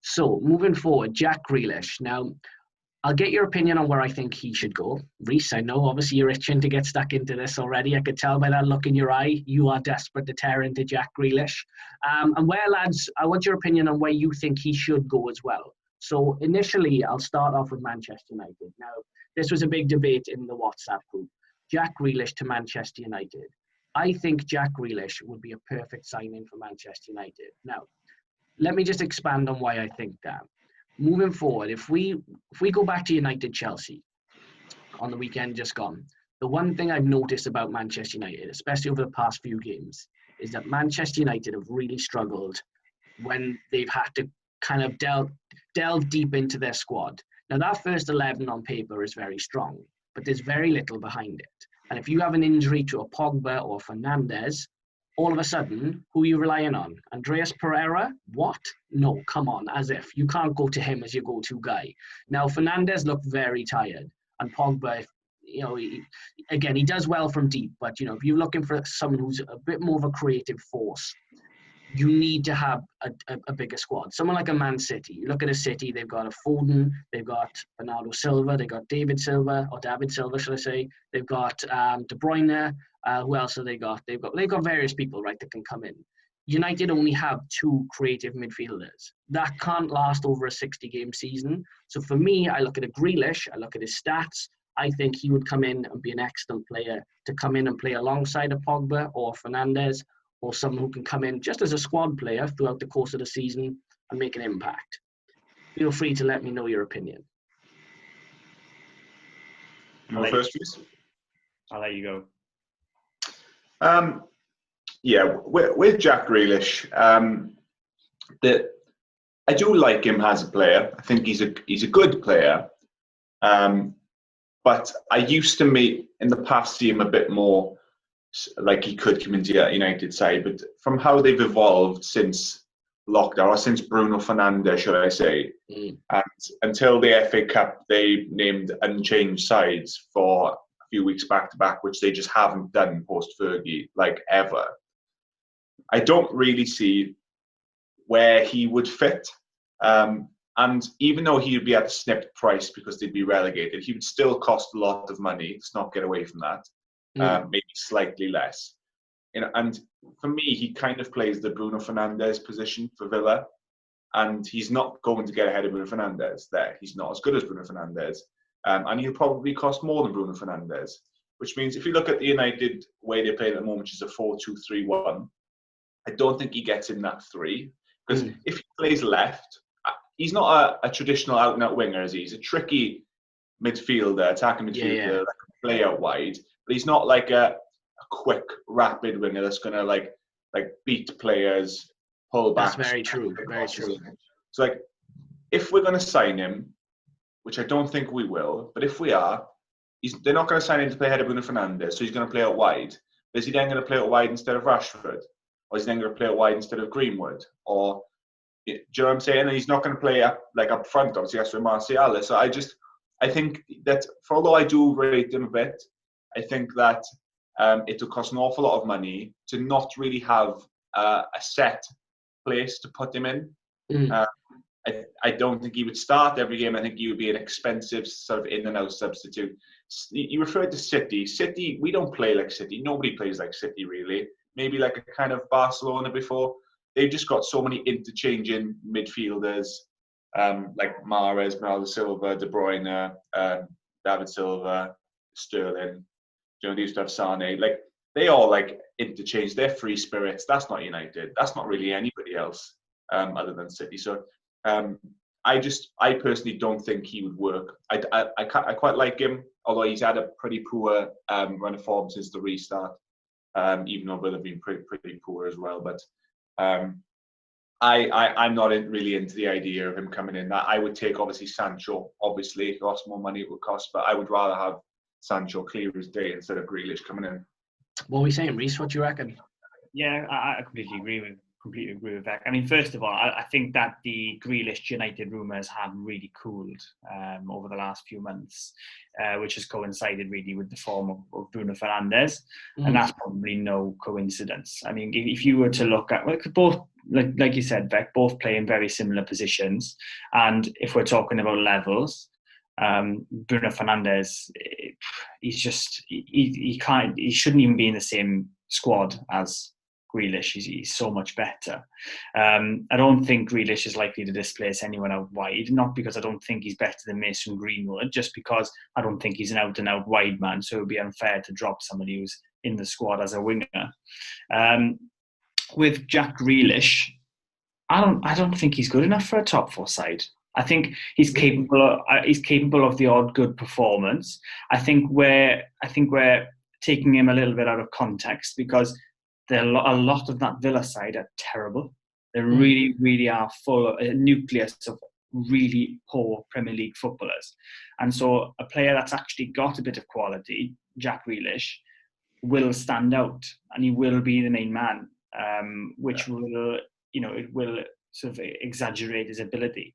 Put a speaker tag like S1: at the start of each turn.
S1: So, moving forward, Jack Grealish. Now, I'll get your opinion on where I think he should go. Reece, I know obviously you're itching to get stuck into this already. I could tell by that look in your eye. You are desperate to tear into Jack Grealish. And where, lads, I want your opinion on where you think he should go as well. So initially, I'll start off with Manchester United. Now, this was a big debate in the WhatsApp group. Jack Grealish to Manchester United. I think Jack Grealish would be a perfect signing for Manchester United. Now, let me just expand on why I think that. Moving forward, if we go back to United Chelsea on the weekend just gone, the one thing I've noticed about Manchester United, especially over the past few games, is that Manchester United have really struggled when they've had to kind of delve deep into their squad. Now, that first 11 on paper is very strong, but there's very little behind it. And if you have an injury to a Pogba or Fernandes, all of a sudden, who are you relying on? Andreas Pereira? What? No, come on, as if. You can't go to him as your go-to guy. Now, Fernandes looked very tired. And Pogba, he does well from deep. But, if you're looking for someone who's a bit more of a creative force, you need to have a bigger squad. Someone like a Man City. You look at a City, they've got a Foden, they've got Bernardo Silva, they've got David Silva, should I say. They've got De Bruyne. Who else have they got? They've got various people, right, that can come in. United only have 2 creative midfielders. That can't last over a 60-game season. So for me, I look at a Grealish, I look at his stats. I think he would come in and be an excellent player to come in and play alongside a Pogba or Fernandes, or someone who can come in just as a squad player throughout the course of the season and make an impact. Feel free to let me know your opinion.
S2: You want first, please?
S3: I'll let you go.
S2: With Jack Grealish, I do like him as a player. I think he's a good player. But I used to in the past see him a bit more like he could come into the United side. But from how they've evolved since lockdown, or since Bruno Fernandes, should I say, and until the FA Cup, they named unchanged sides for a few weeks back to back, which they just haven't done post-Fergie, like ever. I don't really see where he would fit. And even though he would be at a snipped price because they'd be relegated, he would still cost a lot of money. Let's not get away from that. Maybe slightly less. And for me, he kind of plays the Bruno Fernandes position for Villa. And he's not going to get ahead of Bruno Fernandes there. He's not as good as Bruno Fernandes. And he'll probably cost more than Bruno Fernandes. Which means if you look at the United way they play at the moment, which is a 4-2-3-1, I don't think he gets in that 3. Because if he plays left, he's not a traditional out-and-out winger, is he? He's a tricky midfielder, attacking midfielder, that can play out wide. But he's not like a quick, rapid winger that's going to like beat players, pull back.
S1: That's very true. Very true.
S2: So if we're going to sign him, which I don't think we will, but if we are, they're not going to sign him to play ahead of Bruno Fernandes, so he's going to play out wide. Is he then going to play out wide instead of Rashford? Or is he then going to play out wide instead of Greenwood? Or, do you know what I'm saying? And he's not going to play up front, obviously, that's for Martial. So I think that, although I do rate him a bit, I think that it will cost an awful lot of money to not really have a set place to put him in. I don't think he would start every game. I think he would be an expensive sort of in and out substitute. You referred to City. City, we don't play like City. Nobody plays like City, really. Maybe like a kind of Barcelona before. They've just got so many interchanging midfielders, like Mahrez, Bernardo Silva, De Bruyne, David Silva, Sterling. They used to have Sane. They all interchange. They're free spirits. That's not United. That's not really anybody else other than City. So I personally don't think he would work. I quite like him, although he's had a pretty poor run of form since the restart. Even though Villa have been pretty poor as well. But I'm not really into the idea of him coming in. I would take, obviously, Sancho. Obviously, it costs more money, it would cost. But I would rather have Sancho clear as day instead of Grealish coming in.
S1: What are we saying, Reece? What do you reckon?
S3: Yeah, I completely agree with that. I mean, first of all, I think that the Grealish United rumours have really cooled over the last few months, which has coincided really with the form of Bruno Fernandes, and that's probably no coincidence. I mean, if you were to look at, both like you said, Beck, both play in very similar positions. And if we're talking about levels, Bruno Fernandes, he shouldn't even be in the same squad as Grealish. He's so much better. I don't think Grealish is likely to displace anyone out wide, not because I don't think he's better than Mason Greenwood, just because I don't think he's an out-and-out wide man, so it would be unfair to drop somebody who's in the squad as a winger. With Jack Grealish, I don't think he's good enough for a top 4 side. I think he's capable of the odd good performance. I think we're taking him a little bit out of context, because a lot of that Villa side are terrible. They really, really are full of a nucleus of really poor Premier League footballers. And so a player that's actually got a bit of quality, Jack Grealish, will stand out, and he will be the main man, which will, it will sort of exaggerate his ability.